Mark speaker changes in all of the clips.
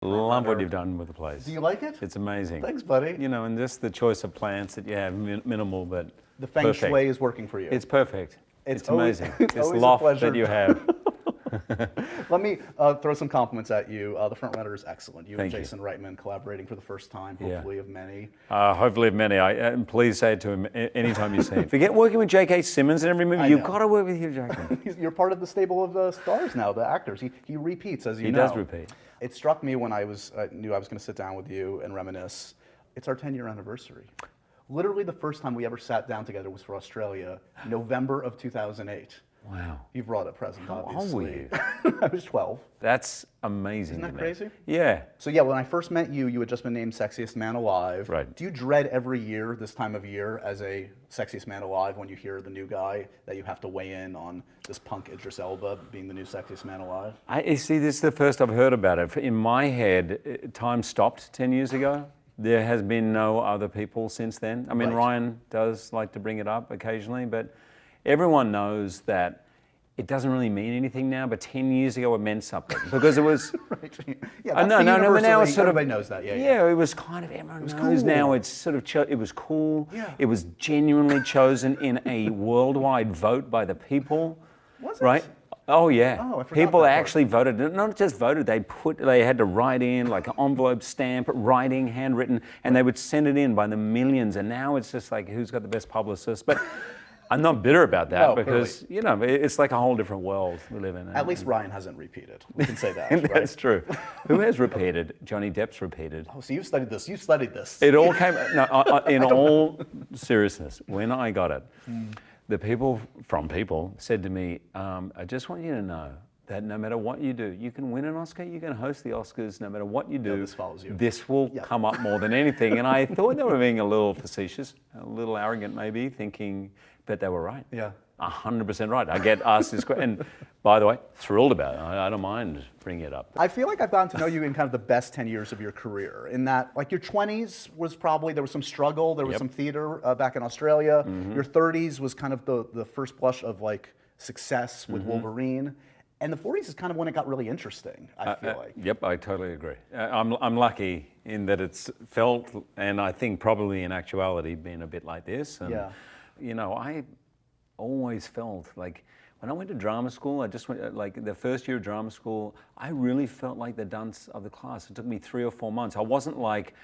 Speaker 1: Love what you've done with the place.
Speaker 2: Do you like it?
Speaker 1: It's amazing.
Speaker 2: Thanks, buddy.
Speaker 1: You know, and just the choice of plants that you have, minimal, but
Speaker 2: The feng
Speaker 1: perfect.
Speaker 2: shui is working for you.
Speaker 1: It's perfect. It's
Speaker 2: always-
Speaker 1: amazing.
Speaker 2: it's
Speaker 1: This
Speaker 2: always a
Speaker 1: loft
Speaker 2: pleasure.
Speaker 1: that you have.
Speaker 2: Let me throw some compliments at you. The front runner is excellent. You
Speaker 1: Thank
Speaker 2: and
Speaker 1: you.
Speaker 2: Jason Reitman collaborating for the first time,
Speaker 1: Yeah.
Speaker 2: hopefully of many.
Speaker 1: Hopefully of many. And please say it to him anytime you see him. Forget working with J.K. Simmons in every movie. You've
Speaker 2: know.
Speaker 1: got to work with Hugh Jackman.
Speaker 2: You're part of the stable of stars now, the actors. He repeats, as you know.
Speaker 1: He does repeat.
Speaker 2: It struck me when I knew I was going to sit down with you and reminisce. It's our 10-year anniversary. Literally the first time we ever sat down together was for Australia, November of 2008.
Speaker 1: Wow.
Speaker 2: You brought a present,
Speaker 1: How old
Speaker 2: obviously.
Speaker 1: were you?
Speaker 2: I was 12.
Speaker 1: That's amazing.
Speaker 2: Isn't that
Speaker 1: to me.
Speaker 2: crazy?
Speaker 1: Yeah.
Speaker 2: So yeah, when I first met you, you had just been named Sexiest Man Alive.
Speaker 1: Right.
Speaker 2: Do you dread every year, this time of year, as a Sexiest Man Alive, when you hear the new guy, that you have to weigh in on this punk Idris Elba being the new Sexiest Man Alive?
Speaker 1: You see, this is the first I've heard about it. In my head, time stopped 10 years ago. There has been no other people since then. I mean,
Speaker 2: Right.
Speaker 1: Ryan does like to bring it up occasionally, but everyone knows that it doesn't really mean anything now, but 10 years ago it meant something because it was...
Speaker 2: Right. Yeah,
Speaker 1: No,
Speaker 2: that's the
Speaker 1: but now it's
Speaker 2: universally-
Speaker 1: sort of...
Speaker 2: everybody knows that. Yeah.
Speaker 1: Yeah, it was kind of, everyone knows
Speaker 2: cool.
Speaker 1: now. It's sort of, it was cool.
Speaker 2: Yeah.
Speaker 1: It was genuinely chosen in a worldwide vote by the people.
Speaker 2: Was it?
Speaker 1: Right? Oh yeah.
Speaker 2: Oh, I forgot
Speaker 1: People
Speaker 2: that part.
Speaker 1: actually voted. Not just voted. They had to write in like an envelope stamp, writing, handwritten, and they would send it in by the millions. And now it's just like who's got the best publicist. But I'm not bitter about that
Speaker 2: No,
Speaker 1: because you know it's like a whole different world we live in.
Speaker 2: At least Ryan hasn't repeated. We can say that. Right?
Speaker 1: That's true. Who has repeated? Johnny Depp's repeated.
Speaker 2: Oh, so you've studied this. You've studied this.
Speaker 1: It all came. No, in all seriousness, when I got it, the people said to me, "I just want you to know that no matter what you do, you can win an Oscar, you can host the Oscars. No matter what you do,
Speaker 2: this follows you.
Speaker 1: This will come up more than anything." And I thought they were being a little facetious, a little arrogant, maybe, thinking, but they were right.
Speaker 2: Yeah.
Speaker 1: 100% right. I get asked this question, and by the way, thrilled about it. I don't mind bringing it up.
Speaker 2: I feel like I've gotten to know you in kind of the best 10 years of your career. In that, like your 20s was probably, there was some struggle, there was some theater back in Australia. Your 30s was kind of the first blush of like success with Wolverine. And the 40s is kind of when it got really interesting, I feel like.
Speaker 1: Yep, I totally agree. I'm lucky in that it's felt, and I think probably in actuality, been a bit like this. And,
Speaker 2: Yeah.
Speaker 1: you know, I always felt like when I went to drama school, I just went, like the first year of drama school, I really felt like the dunce of the class. It took me 3 or 4 months. I wasn't like,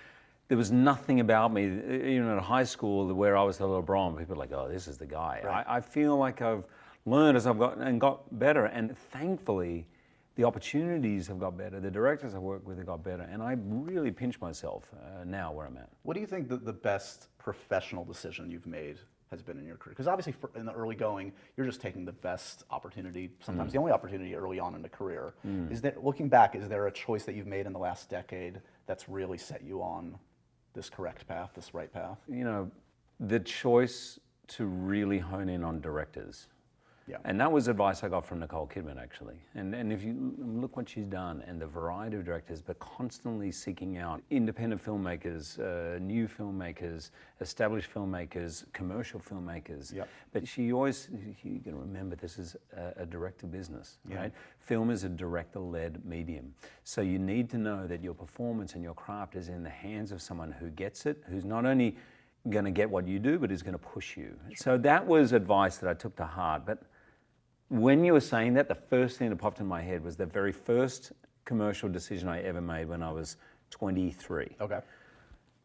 Speaker 1: there was nothing about me, even at high school, where I was the little Bron. People were like, oh, this is the guy.
Speaker 2: Right.
Speaker 1: I feel like I've learned as I've got better, and thankfully, the opportunities have got better. The directors I work with have got better, and I really pinch myself now where I'm at.
Speaker 2: What do you think the best professional decision you've made has been in your career? Because obviously in the early going, you're just taking the best opportunity, sometimes the only opportunity early on in a career. Is there, looking back, is there a choice that you've made in the last decade that's really set you on this correct path, this right path?
Speaker 1: You know, the choice to really hone in on directors.
Speaker 2: Yeah.
Speaker 1: And that was advice I got from Nicole Kidman, actually. And if you look what she's done and the variety of directors, but constantly seeking out independent filmmakers, new filmmakers, established filmmakers, commercial filmmakers.
Speaker 2: Yep.
Speaker 1: But she always, you can remember, this is a director business, right? Film is a director-led medium. So you need to know that your performance and your craft is in the hands of someone who gets it, who's not only going to get what you do, but is going to push you. So that was advice that I took to heart. But when you were saying that, the first thing that popped in my head was the very first commercial decision I ever made when I was 23.
Speaker 2: Okay.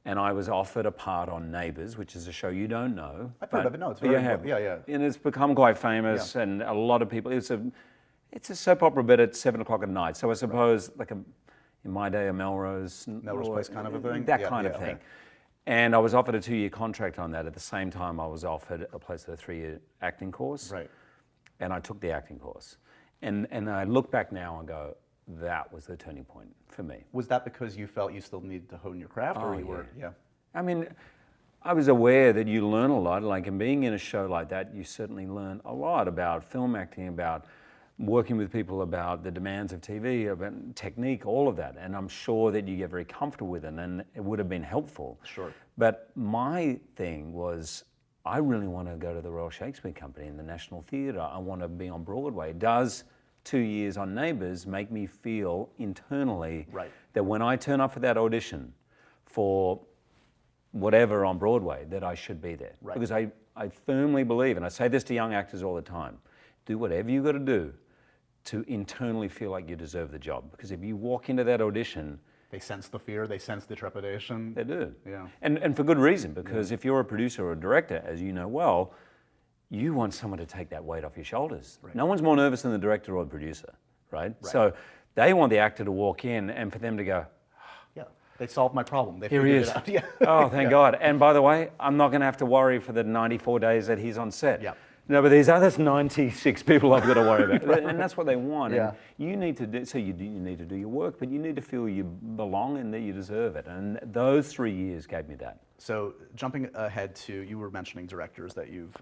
Speaker 1: And I was offered a part on Neighbours, which is a show you don't know.
Speaker 2: I've heard of it. No, it's very, yeah.
Speaker 1: And it's become quite famous, and a lot of people. It's a soap opera, but at 7 o'clock at night. So I suppose, like in my day, a Melrose
Speaker 2: Place kind of a thing?
Speaker 1: That
Speaker 2: Yeah,
Speaker 1: kind of
Speaker 2: yeah,
Speaker 1: thing.
Speaker 2: okay.
Speaker 1: And I was offered a 2-year contract on that. At the same time, I was offered a place at a 3-year acting course.
Speaker 2: Right.
Speaker 1: And I took the acting course. And I look back now and go, that was the turning point for me.
Speaker 2: Was that because you felt you still needed to hone your craft, or you were,
Speaker 1: I mean, I was aware that you learn a lot, like in being in a show like that, you certainly learn a lot about film acting, about working with people, about the demands of TV, about technique, all of that. And I'm sure that you get very comfortable with it, and it would have been helpful.
Speaker 2: Sure.
Speaker 1: But my thing was, I really want to go to the Royal Shakespeare Company in the National Theatre. I want to be on Broadway. Does 2 years on Neighbours make me feel internally
Speaker 2: Right.
Speaker 1: that when I turn up for that audition for whatever on Broadway, that I should be there.
Speaker 2: Right.
Speaker 1: Because I firmly believe, and I say this to young actors all the time, do whatever you got to do to internally feel like you deserve the job. Because if you walk into that audition,
Speaker 2: They sense the fear, they sense the trepidation.
Speaker 1: they do.
Speaker 2: Yeah.
Speaker 1: And for good reason, because if you're a producer or a director, as you know well, you want someone to take that weight off your shoulders.
Speaker 2: Right.
Speaker 1: No one's more nervous than the director or the producer, right? So they want the actor to walk in and for them to go,
Speaker 2: Yeah. They solved my problem. They
Speaker 1: here he
Speaker 2: figured
Speaker 1: is.
Speaker 2: it out. Yeah.
Speaker 1: Oh, thank God. And by the way, I'm not going to have to worry for the 94 days that he's on set.
Speaker 2: Yeah.
Speaker 1: No, but these other 96 people I've got to worry about. And that's what they want.
Speaker 2: Yeah.
Speaker 1: And you need to do, so you need to do your work, but you need to feel you belong and that you deserve it. And those 3 years gave me that.
Speaker 2: So jumping ahead to, you were mentioning directors that you've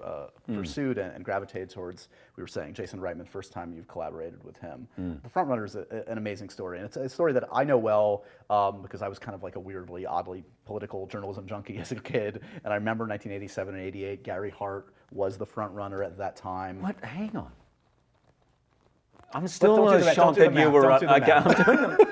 Speaker 2: pursued and gravitated towards. We were saying Jason Reitman, first time you've collaborated with him. The Frontrunner is an amazing story, and it's a story that I know well because I was kind of like a weirdly, oddly political journalism junkie as a kid. And I remember 1987 and 88, Gary Hart was the Frontrunner at that time.
Speaker 1: What? Hang on. I'm still
Speaker 2: don't do the math,
Speaker 1: shocked
Speaker 2: don't do
Speaker 1: that
Speaker 2: the
Speaker 1: you
Speaker 2: math,
Speaker 1: were.
Speaker 2: don't do the
Speaker 1: Okay,
Speaker 2: math.
Speaker 1: I'm doing them.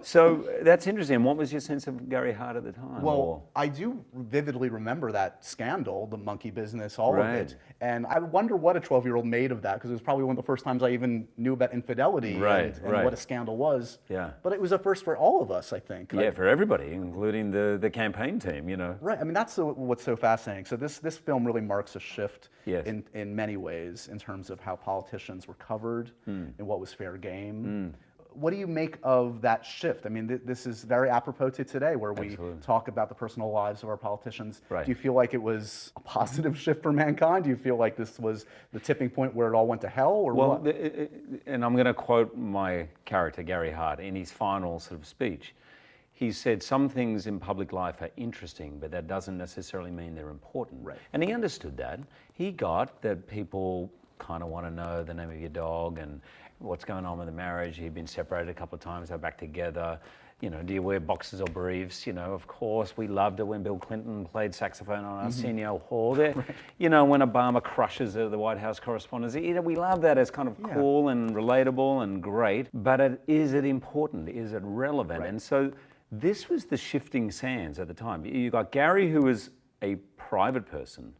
Speaker 1: So that's interesting. What was your sense of Gary Hart at the time?
Speaker 2: Well, I do vividly remember that scandal, the monkey business, all of
Speaker 1: Right.
Speaker 2: it. And I wonder what a 12-year-old made of that, because it was probably one of the first times I even knew about infidelity and
Speaker 1: Right.
Speaker 2: what a scandal was.
Speaker 1: Yeah.
Speaker 2: But it was a first for all of us, I think.
Speaker 1: Yeah, for everybody, including the campaign team, you know.
Speaker 2: Right. I mean, that's what's so fascinating. So this film really marks a shift
Speaker 1: Yes.
Speaker 2: in many ways in terms of how politicians were covered and what was fair game. What do you make of that shift? I mean, this is very apropos to today, where we
Speaker 1: Absolutely.
Speaker 2: talk about the personal lives of our politicians.
Speaker 1: Right.
Speaker 2: Do you feel like it was a positive shift for mankind? Do you feel like this was the tipping point where it all went to hell, or
Speaker 1: Well,
Speaker 2: what?
Speaker 1: and I'm going to quote my character, Gary Hart, in his final sort of speech. He said, some things in public life are interesting, but that doesn't necessarily mean they're important.
Speaker 2: Right.
Speaker 1: And he understood that. He got that people kind of want to know the name of your dog and what's going on with the marriage. He'd been separated a couple of times, they're back together. You know, do you wear boxers or briefs? You know, of course, we loved it when Bill Clinton played saxophone on Arsenio Hall there. Right. You know, when Obama crushes the White House correspondence. You know, we love that as kind of cool and relatable and great. But is it important? Is it relevant?
Speaker 2: Right.
Speaker 1: And so this was the shifting sands at the time. You got Gary, who was a private person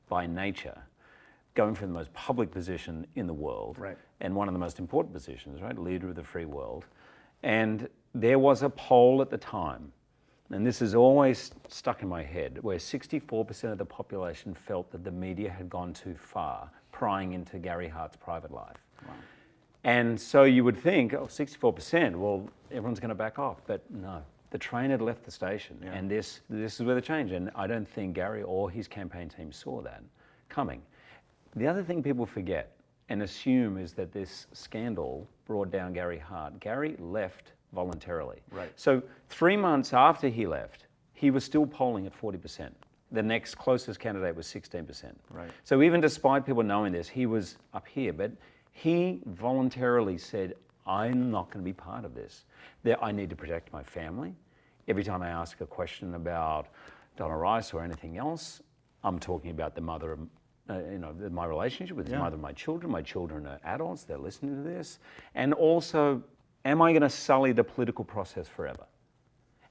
Speaker 1: by nature, going from the most public position in the world,
Speaker 2: Right.
Speaker 1: and one of the most important positions, right, leader of the free world. And there was a poll at the time, and this is always stuck in my head, where 64% of the population felt that the media had gone too far, prying into Gary Hart's private life.
Speaker 2: Wow.
Speaker 1: And so you would think, oh, 64%, well, everyone's going to back off. But no, the train had left the station, and this is where the change. And I don't think Gary or his campaign team saw that coming. The other thing people forget and assume is that this scandal brought down Gary Hart. Gary left voluntarily.
Speaker 2: Right.
Speaker 1: So 3 months after he left, he was still polling at 40%. The next closest candidate was 16%.
Speaker 2: Right.
Speaker 1: So even despite people knowing this, he was up here. But he voluntarily said, I'm not going to be part of this. I need to protect my family. Every time I ask a question about Donna Rice or anything else, I'm talking about the mother of my relationship with the mother of my children. My children are adults, they're listening to this. And also, am I going to sully the political process forever?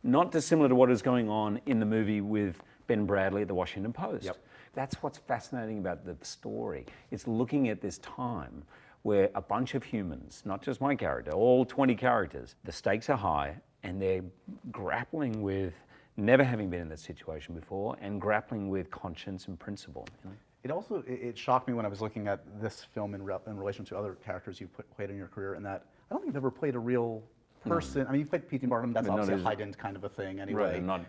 Speaker 1: Not dissimilar to what is going on in the movie with Ben Bradley at the Washington Post.
Speaker 2: Yep.
Speaker 1: That's what's fascinating about the story. It's looking at this time where a bunch of humans, not just my character, all 20 characters, the stakes are high and they're grappling with never having been in that situation before and grappling with conscience and principle. You know?
Speaker 2: It also it shocked me when I was looking at this film in relation to other characters you've played in your career, in that I don't think you've ever played a real person. I mean, you've played P.T. Barnum, that's
Speaker 1: But not
Speaker 2: obviously a
Speaker 1: as-
Speaker 2: heightened kind of a thing anyway.
Speaker 1: Right, and not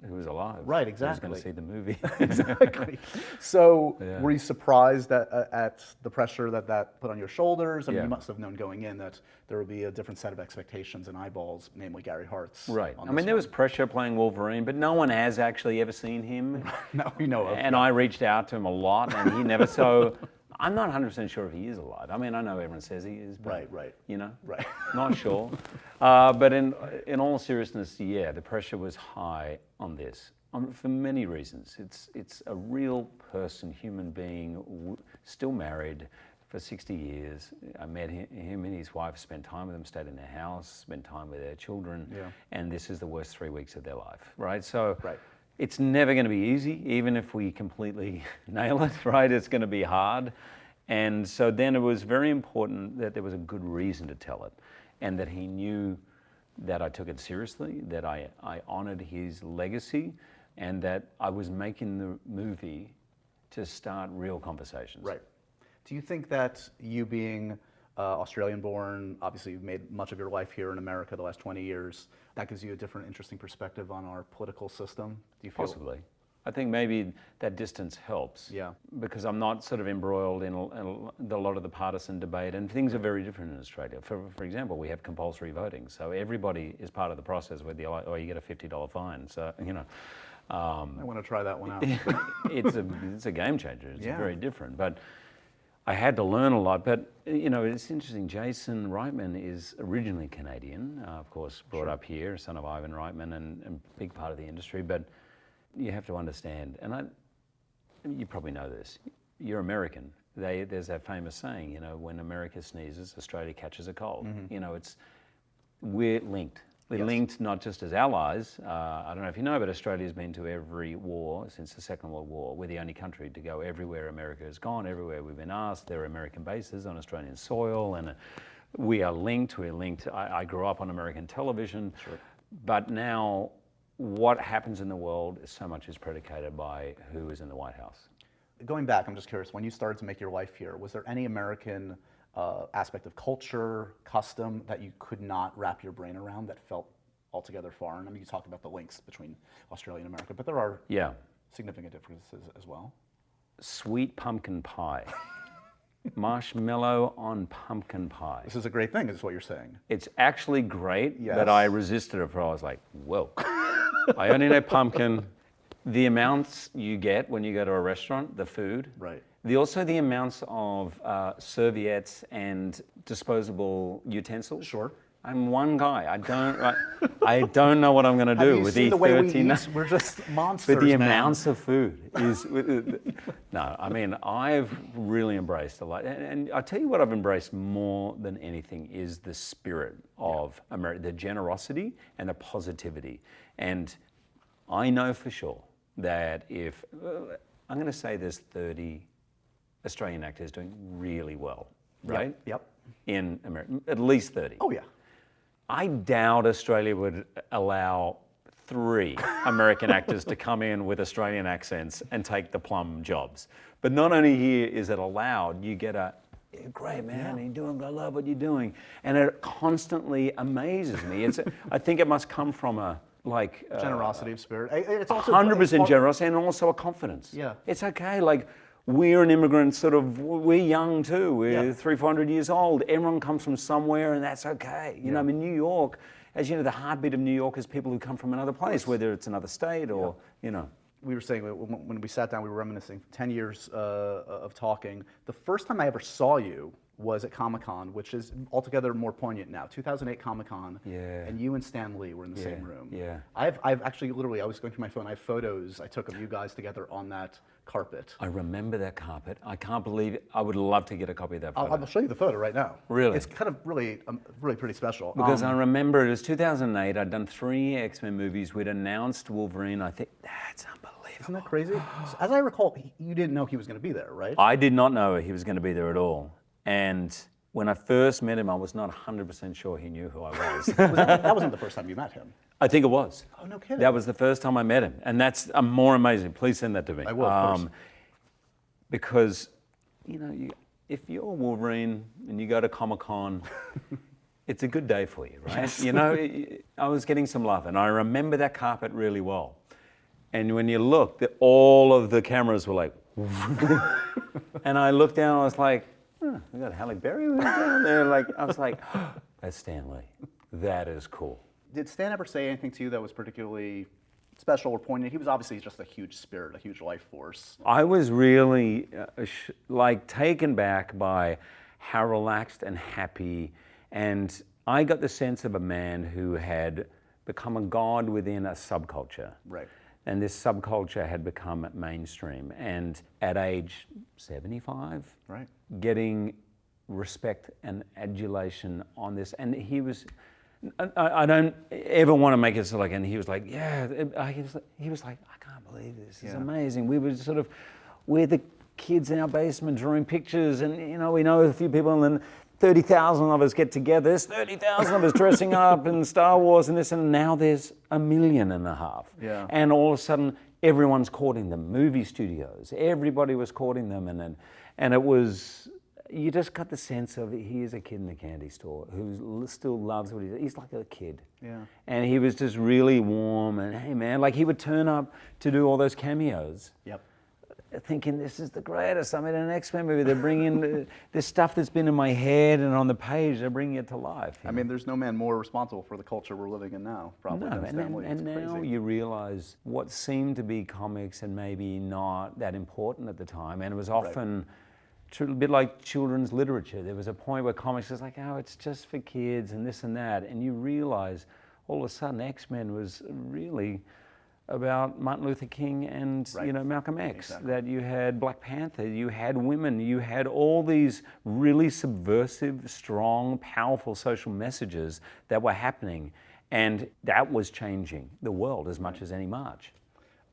Speaker 1: who was alive.
Speaker 2: Right,
Speaker 1: Who's going
Speaker 2: exactly.
Speaker 1: to see the movie.
Speaker 2: Exactly. So,
Speaker 1: Yeah.
Speaker 2: were you surprised at the pressure that put on your shoulders? I mean,
Speaker 1: Yeah.
Speaker 2: you must have known going in that there would be a different set of expectations and eyeballs, namely Gary Hart's.
Speaker 1: Right.
Speaker 2: on
Speaker 1: I mean,
Speaker 2: this
Speaker 1: there was
Speaker 2: one.
Speaker 1: pressure playing Wolverine, but no one has actually ever seen him.
Speaker 2: No, we know of.
Speaker 1: And I reached out to him a lot, and he never. So I'm not 100% sure if he is alive. I mean, I know everyone says he is, but
Speaker 2: Right.
Speaker 1: you know,
Speaker 2: Right.
Speaker 1: not sure. But in all seriousness, yeah, the pressure was high on this for many reasons. It's a real person, human being, still married, for 60 years. I met him and his wife, spent time with them, stayed in their house, spent time with their children, and this is the worst 3 weeks of their life, right? So it's never going to be easy, even if we completely nail it, right? It's going to be hard. And so then it was very important that there was a good reason to tell it, and that he knew that I took it seriously, that I honored his legacy, and that I was making the movie to start real conversations.
Speaker 2: Right. Do you think that you being Australian-born, obviously you've made much of your life here in America the last 20 years, that gives you a different, interesting perspective on our political system? Do you feel?
Speaker 1: Possibly. I think maybe that distance helps.
Speaker 2: Yeah.
Speaker 1: Because I'm not sort of embroiled in a lot of the partisan debate, and things are very different in Australia. For example, we have compulsory voting, so everybody is part of the process. Whether you like, or you get a $50 fine. So
Speaker 2: I want to try that one out.
Speaker 1: it's a game changer. It's very different. But I had to learn a lot. But it's interesting. Jason Reitman is originally Canadian, of course, brought up here, son of Ivan Reitman, and big part of the industry. But you have to understand, and you probably know this. You're American. There's that famous saying, when America sneezes, Australia catches a cold. We're linked. We're linked not just as allies. I don't know if you know, but Australia's been to every war since the Second World War. We're the only country to go everywhere America has gone, everywhere we've been asked. There are American bases on Australian soil, and we are linked. We're linked. I grew up on American television, but now what happens in the world is so much is predicated by who is in the White House.
Speaker 2: Going back, I'm just curious, when you started to make your life here, was there any American aspect of culture, custom that you could not wrap your brain around that felt altogether foreign? I mean, you talked about the links between Australia and America, but there are significant differences as well.
Speaker 1: Sweet pumpkin pie. Marshmallow on pumpkin pie.
Speaker 2: This is a great thing, is what you're saying.
Speaker 1: It's actually great, but I resisted it for I was like, whoa. I only know pumpkin. The amounts you get when you go to a restaurant, the food.
Speaker 2: Right.
Speaker 1: Also the amounts of serviettes and disposable utensils.
Speaker 2: Sure.
Speaker 1: I'm one guy. I don't know what I'm going to do with the 13.
Speaker 2: We're just monsters.
Speaker 1: But the amounts of food is no. I mean, I've really embraced a lot, and I tell you what, I've embraced more than anything is the spirit of America, the generosity and the positivity. And I know for sure that if I'm going to say there's 30 Australian actors doing really well, right?
Speaker 2: Yep.
Speaker 1: In America, at least 30.
Speaker 2: Oh yeah.
Speaker 1: I doubt Australia would allow 3 American actors to come in with Australian accents and take the plum jobs. But not only here is it allowed, you get "You're great, man, you're doing, I love what you're doing." And it constantly amazes me. I think it must come from a,
Speaker 2: generosity of spirit. It's also
Speaker 1: 100% generosity and also a confidence.
Speaker 2: Yeah.
Speaker 1: It's okay, we're an immigrant, we're young too. We're 300-400 years old. Everyone comes from somewhere, and that's okay. I mean, New York, as you know, the heartbeat of New York is people who come from another place, whether it's another state or,
Speaker 2: We were saying, when we sat down, we were reminiscing 10 years of talking. The first time I ever saw you was at Comic-Con, which is altogether more poignant now. 2008 Comic-Con, and you and Stan Lee were in the same room.
Speaker 1: Yeah.
Speaker 2: I've actually, literally, I was going through my phone, I have photos I took of you guys together on that carpet.
Speaker 1: I remember that carpet. I can't believe it. I would love to get a copy of that photo.
Speaker 2: I'll show you the photo right now.
Speaker 1: Really?
Speaker 2: It's kind of really pretty special.
Speaker 1: Because I remember it was 2008, I'd done 3 X-Men movies, we'd announced Wolverine. I think, that's unbelievable.
Speaker 2: Isn't that crazy? As I recall, you didn't know he was going to be there, right?
Speaker 1: I did not know he was going to be there at all. And when I first met him, I was not 100% sure he knew who I was.
Speaker 2: That wasn't the first time you met him.
Speaker 1: I think it was.
Speaker 2: Oh, no kidding.
Speaker 1: That was the first time I met him. And that's more amazing. Please send that to me.
Speaker 2: I will, of course.
Speaker 1: Because, if you're Wolverine and you go to Comic-Con, it's a good day for you, right? Yes. I was getting some love, and I remember that carpet really well. And when you look, all of the cameras were like, and I looked down, I was like, we got Halle Berry down there. I was like, that's Stan Lee. That is cool.
Speaker 2: Did Stan ever say anything to you that was particularly special or poignant? He was obviously just a huge spirit, a huge life force.
Speaker 1: I was really taken back by how relaxed and happy, and I got the sense of a man who had become a god within a subculture.
Speaker 2: Right.
Speaker 1: And this subculture had become mainstream. And at age 75, getting respect and adulation on this. And he was, I don't ever want to make it so like, and he was like, yeah, he was like, I can't believe this. It's amazing. We were sort of, we're the kids in our basement drawing pictures, and we know a few people, and then 30,000 of us get together. There's 30,000 of us dressing up in Star Wars and this, and now there's 1.5 million.
Speaker 2: Yeah.
Speaker 1: And all of a sudden, everyone's courting them. Movie studios, everybody was courting them, and it was, you just got the sense of here's a kid in the candy store who still loves what he does. He's like a kid.
Speaker 2: Yeah.
Speaker 1: And he was just really warm, and hey man, like he would turn up to do all those cameos.
Speaker 2: Yep.
Speaker 1: Thinking this is the greatest. I'm in an X-Men movie. They're bringing this stuff that's been in my head and on the page. They're bringing it to life.
Speaker 2: I mean, there's no man more responsible for the culture we're living in now, probably, than Stan Lee.
Speaker 1: And now you realize what seemed to be comics and maybe not that important at the time, and it was often a bit like children's literature. There was a point where comics was like, oh, it's just for kids and this and that, and you realize all of a sudden X-Men was really about Martin Luther King and Malcolm X. Exactly. That you had Black Panther, you had women, you had all these really subversive, strong, powerful social messages that were happening, and that was changing the world as much as any march.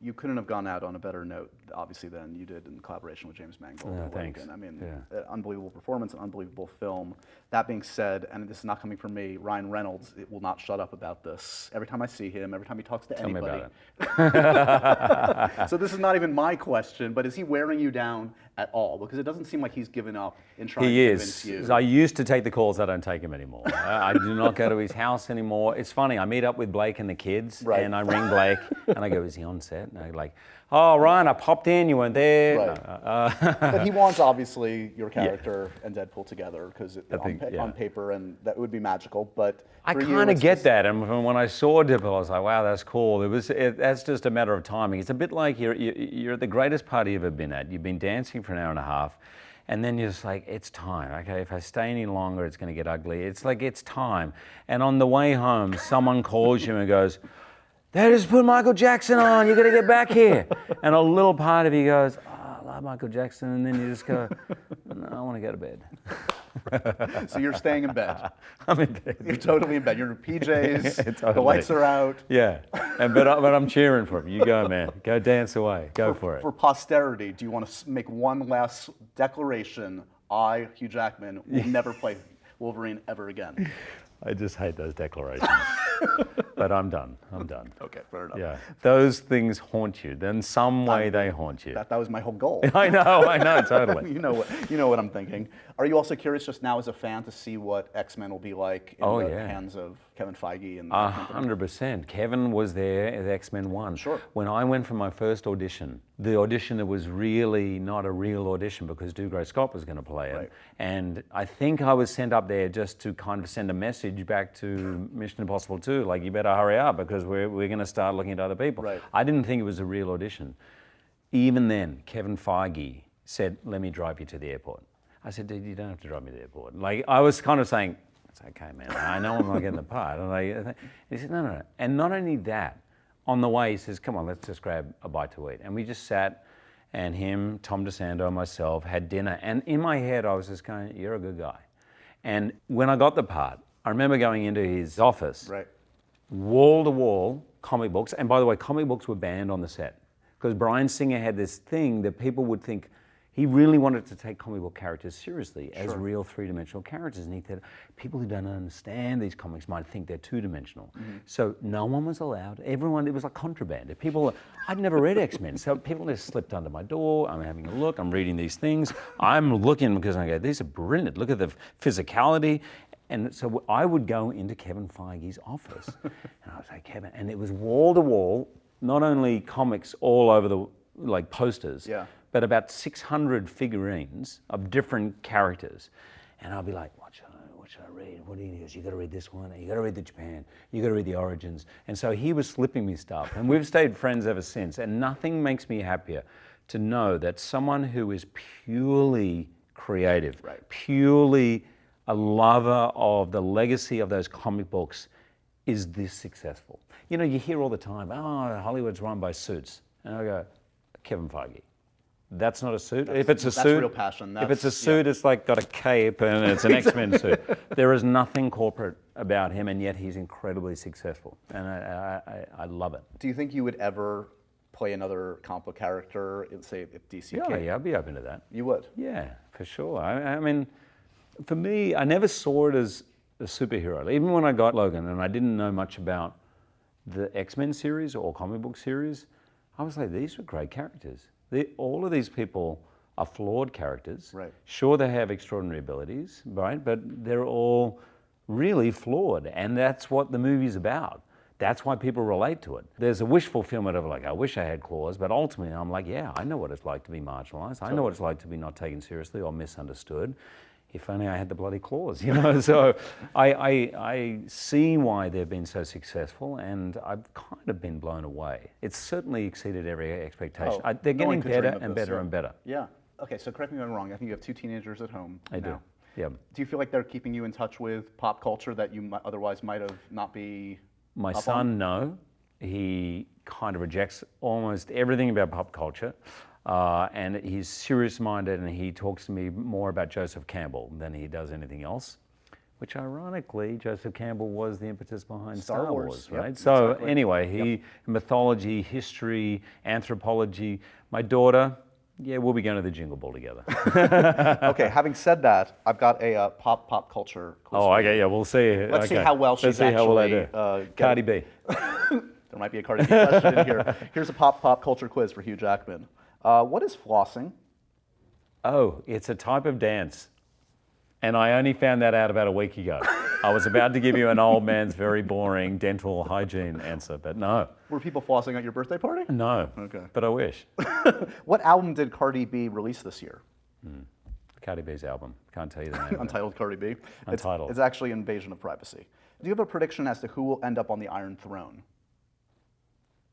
Speaker 2: You couldn't have gone out on a better note, obviously, than you did in collaboration with James Mangold.
Speaker 1: Oh, thanks.
Speaker 2: I mean, unbelievable performance, an unbelievable film. That being said, and this is not coming from me, Ryan Reynolds will not shut up about this. Every time I see him, every time he talks to anybody.
Speaker 1: Tell me about
Speaker 2: it. So this is not even my question, but is he wearing you down at all? Because it doesn't seem like he's given up in trying to convince you.
Speaker 1: I used to take the calls. I don't take him anymore. I do not go to his house anymore. It's funny. I meet up with Blake and the kids, and I ring Blake, and I go, is he on set? And they're like, oh, Ryan, I popped in. You weren't there.
Speaker 2: Right. But he wants, obviously, your character and Deadpool together, because on paper, and that would be magical. But
Speaker 1: I kind of get that. And when I saw Deadpool, I was like, wow, that's cool. That's just a matter of timing. It's a bit like you're at the greatest party you've ever been at. You've been dancing for an hour and a half. And then you're just like, it's time. Okay, if I stay any longer, it's going to get ugly. It's like, it's time. And on the way home, someone calls you and goes, they just put Michael Jackson on. You got to get back here. And a little part of you goes, oh, I love Michael Jackson. And then you just go, no, I want to go to bed.
Speaker 2: So you're staying in bed.
Speaker 1: I'm in bed.
Speaker 2: You're totally in bed. You're in PJs. Totally. The lights are out.
Speaker 1: Yeah, but I'm cheering for him. You go, man. Go dance away. Go for it.
Speaker 2: For posterity, do you want to make one last declaration? I, Hugh Jackman, will never play Wolverine ever again.
Speaker 1: I just hate those declarations. But I'm done.
Speaker 2: Okay, fair enough.
Speaker 1: Yeah, those things haunt you. In some way, they haunt you.
Speaker 2: That was my whole goal.
Speaker 1: I know, totally.
Speaker 2: You know what I'm thinking. Are you also curious, just now as a fan, to see what X-Men will be like in the hands of Kevin Feige and
Speaker 1: 100%. Kevin was there at X-Men 1.
Speaker 2: Sure.
Speaker 1: When I went for my first audition, the audition that was really not a real audition because Dougray Scott was going to play it.
Speaker 2: Right.
Speaker 1: And I think I was sent up there just to kind of send a message back to Mission Impossible 2, like, you better hurry up because we're going to start looking at other people.
Speaker 2: Right.
Speaker 1: I didn't think it was a real audition. Even then, Kevin Feige said, let me drive you to the airport. I said, dude, you don't have to drive me to the airport. Like, I was kind of saying, it's okay, man, I know I'm not getting the part. And he said, no. And not only that, on the way, he says, come on, let's just grab a bite to eat. And we just sat, and him, Tom DeSanto, and myself had dinner. And in my head, I was just going, you're a good guy. And when I got the part, I remember going into his office, wall-to-wall comic books. And by the way, comic books were banned on the set. Because Bryan Singer had this thing that people would think, he really wanted to take comic book characters seriously as real three-dimensional characters. And he said, people who don't understand these comics might think they're two-dimensional. Mm-hmm. So no one was allowed. Everyone, it was like contraband. I'd never read X-Men, so people just slipped under my door. I'm having a look, I'm reading these things. I'm looking because I go, these are brilliant. Look at the physicality. And so I would go into Kevin Feige's office. And I was like, Kevin, and it was wall-to-wall, not only comics all over the, like, posters, but about 600 figurines of different characters. And I'll be like, what should I read? What do you use? You gotta read this one, you gotta read the Japan, you gotta read the Origins. And so he was slipping me stuff, and we've stayed friends ever since. And nothing makes me happier to know that someone who is purely creative, purely a lover of the legacy of those comic books is this successful. You know, you hear all the time, oh, Hollywood's run by suits. And I go, Kevin Feige. That's not a suit. If it's a
Speaker 2: that's
Speaker 1: suit,
Speaker 2: real passion.
Speaker 1: if it's a
Speaker 2: That's-
Speaker 1: suit, it's like got a cape and it's an X-Men suit. There is nothing corporate about him, and yet he's incredibly successful, and I love it.
Speaker 2: Do you think you would ever play another comic book character, say if DC came?
Speaker 1: Yeah, I'd be open to that.
Speaker 2: You would?
Speaker 1: Yeah, for sure. I mean, for me, I never saw it as a superhero. Even when I got Logan and I didn't know much about the X-Men series or comic book series, I was like, these were great characters. All of these people are flawed characters.
Speaker 2: Right.
Speaker 1: Sure, they have extraordinary abilities, right? But they're all really flawed, and that's what the movie's about. That's why people relate to it. There's a wish fulfillment of like, I wish I had claws, but ultimately I'm like, yeah, I know what it's like to be marginalized. I know what it's like to be not taken seriously or misunderstood. If only I had the bloody claws, you know? So I see why they've been so successful, and I've kind of been blown away. It's certainly exceeded every expectation. They're
Speaker 2: no one
Speaker 1: getting
Speaker 2: could dream
Speaker 1: better
Speaker 2: of
Speaker 1: and
Speaker 2: this,
Speaker 1: better and better.
Speaker 2: Yeah. Okay, so correct me if I'm wrong. I think you have 2 teenagers at home
Speaker 1: I do,
Speaker 2: now.
Speaker 1: yeah.
Speaker 2: Do you feel like they're keeping you in touch with pop culture that you otherwise might have not be
Speaker 1: My
Speaker 2: up
Speaker 1: son,
Speaker 2: on?
Speaker 1: no. He kind of rejects almost everything about pop culture. And he's serious-minded, and he talks to me more about Joseph Campbell than he does anything else, which ironically, Joseph Campbell was the impetus behind Star Wars,
Speaker 2: Yep,
Speaker 1: right? So
Speaker 2: exactly.
Speaker 1: anyway, mythology, history, anthropology. My daughter, yeah, we'll be going to the Jingle Ball together.
Speaker 2: Okay, having said that, I've got a pop culture quiz.
Speaker 1: Oh,
Speaker 2: for
Speaker 1: okay,
Speaker 2: you.
Speaker 1: yeah, we'll see.
Speaker 2: Let's see
Speaker 1: Okay.
Speaker 2: how well
Speaker 1: Let's
Speaker 2: she's
Speaker 1: see how well I
Speaker 2: actually,
Speaker 1: do.
Speaker 2: get-
Speaker 1: Cardi B.
Speaker 2: There might be a Cardi B question in here. Here's a pop culture quiz for Hugh Jackman. What is flossing?
Speaker 1: Oh, it's a type of dance. And I only found that out about a week ago. I was about to give you an old man's very boring dental hygiene answer, but no.
Speaker 2: Were people flossing at your birthday party?
Speaker 1: No.
Speaker 2: Okay.
Speaker 1: But I wish.
Speaker 2: What album did Cardi B release this year?
Speaker 1: Cardi B's album. Can't tell you the name. of it.
Speaker 2: Untitled Cardi B.
Speaker 1: Untitled.
Speaker 2: It's actually Invasion of Privacy. Do you have a prediction as to who will end up on the Iron Throne?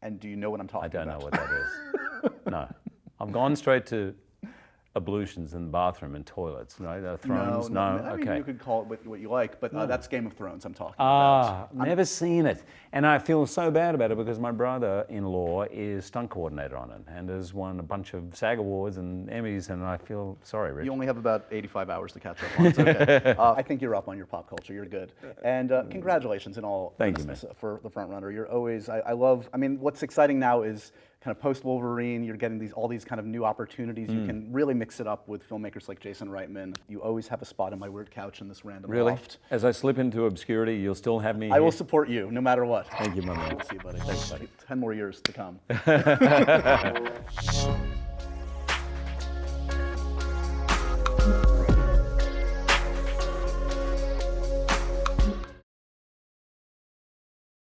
Speaker 2: And do you know what I'm talking
Speaker 1: I don't know
Speaker 2: about?
Speaker 1: what that is. No. I've gone straight to ablutions and bathroom and toilets, right? Thrones, no.
Speaker 2: I mean,
Speaker 1: Okay.
Speaker 2: you could call it what you like, but that's Game of Thrones I'm talking
Speaker 1: Ah,
Speaker 2: about.
Speaker 1: never seen it. And I feel so bad about it because my brother-in-law is stunt coordinator on it and has won a bunch of SAG Awards and Emmys, and I feel sorry, Rich.
Speaker 2: You only have about 85 hours to catch up on. It's okay. I think you're up on your pop culture. You're good. And congratulations in all
Speaker 1: Thank you,
Speaker 2: earnestness for the front runner. You're always, I love, I mean, what's exciting now is kind of post-Wolverine, you're getting all these kind of new opportunities. You can really mix it up with filmmakers like Jason Reitman. You always have a spot on my weird couch in this random
Speaker 1: Really?
Speaker 2: loft.
Speaker 1: As I slip into obscurity, you'll still have me
Speaker 2: I will
Speaker 1: here?
Speaker 2: support you no matter what.
Speaker 1: Thank you, my man.
Speaker 2: We'll see you, buddy. Thanks, buddy. 10 more years to come.